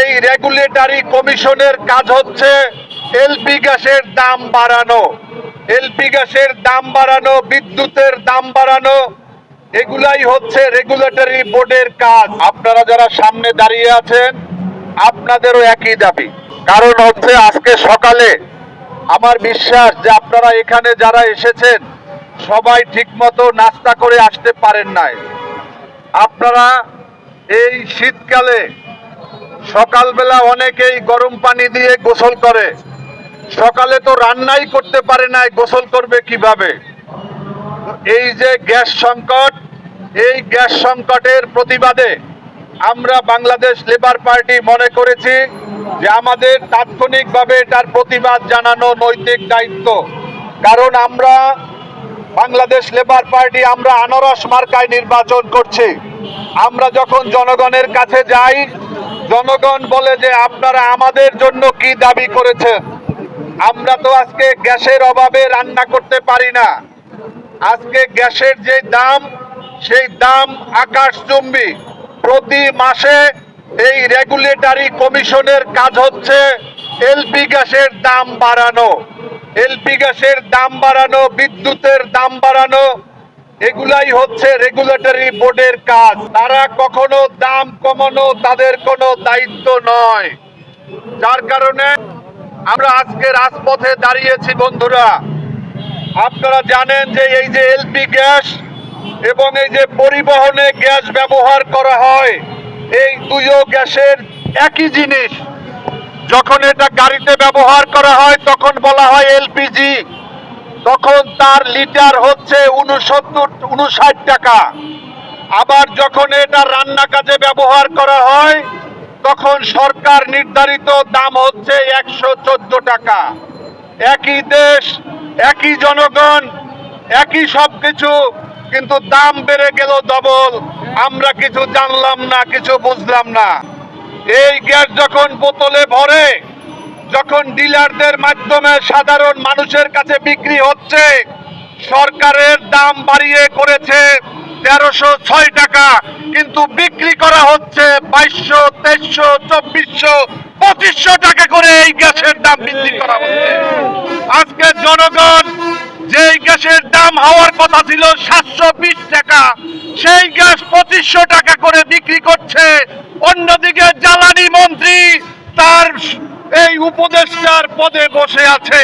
এই রেগুলেটরি কমিশনের কাজ হচ্ছে এলপি গ্যাসের দাম বাড়ানো, এলপি গ্যাসের দাম বাড়ানো, বিদ্যুতের দাম বাড়ানো, এগুলাই হচ্ছে রেগুলেটরি বোর্ডের কাজ। আপনারা যারা সামনে দাঁড়িয়ে আছেন আপনাদেরও একই দাবি। কারণ হচ্ছে আজকে সকালে আমার বিশ্বাস যে আপনারা এখানে যারা এসেছেন সবাই ঠিকমতো নাস্তা করে আসতে পারেন নাই। আপনারা এই শীতকালে সকালবেলা অনেকেই গরম পানি দিয়ে গোসল করে, সকালে তো রান্নাই করতে পারে নাই, গোসল করবে কিভাবে? এই যে গ্যাস সংকট, এই গ্যাস সংকটের প্রতিবাদে আমরা বাংলাদেশ লেবার পার্টি মনে করেছি যে আমাদের তাৎক্ষণিকভাবে এটার প্রতিবাদ জানানো নৈতিক দায়িত্ব। কারণ আমরা বাংলাদেশ লেবার পার্টি আমরা আনারস মার্কায় নির্বাচন করছি। আমরা যখন জনগণের কাছে যাই, জনগণ বলে যে আপনারা আমাদের জন্য কি দাবি করেছেন। আমরা তো আজকে গ্যাসের অভাবে রান্না করতে পারি না। আজকে গ্যাসের যে দাম, সেই দাম আকাশচুম্বী। প্রতি মাসে এই রেগুলেটরি কমিশনের কাজ হচ্ছে এলপি গ্যাসের দাম বাড়ানো, এলপি গ্যাসের দাম বাড়ানো, বিদ্যুতের দাম বাড়ানো, এগুলাই হচ্ছে রেগুলেটরি বোর্ডের কাজ। তারা কখনো দাম কমানো তাদের কোনো দায়িত্ব নয়। যার কারণে আমরা আজকে রাজপথে দাঁড়িয়েছি। বন্ধুরা, আপনারা জানেন যে এই যে এলপি গ্যাস এবং এই যে পরিবহনে গ্যাস ব্যবহার করা হয়, এই দুইও গ্যাসের একই জিনিস। যখন এটা গাড়িতে ব্যবহার করা হয় তখন বলা হয় এলপিজি, তখন তার লিটার হচ্ছে 59 টাকা। আবার যখন এটা রান্না কাজে ব্যবহার করা হয় তখন সরকার নির্ধারিত দাম হচ্ছে 114 টাকা। একই দেশ, একই জনগণ, একই সবকিছু, কিন্তু দাম বেড়ে গেল ডবল। আমরা কিছু জানলাম না, কিছু বুঝলাম না। এই গ্যাস যখন বোতলে ভরে, যখন ডিলারদের মাধ্যমে সাধারণ মানুষের কাছে বিক্রি হচ্ছে, সরকারের দাম বাড়িয়ে করেছে 1306 টাকা, কিন্তু বিক্রি করা হচ্ছে 2200, 2300, 2400, 2500 টাকা করে এই গ্যাসের দাম বৃদ্ধি করা হচ্ছে। আজকে জনগণ যেই গ্যাসের দাম হওয়ার কথা ছিল 720 টাকা, সেই গ্যাস 2500 টাকা করে বিক্রি করছে। অন্যদিকে জ্বালানি মন্ত্রী তার এই উপদেষ্টার পদে বসে আছে।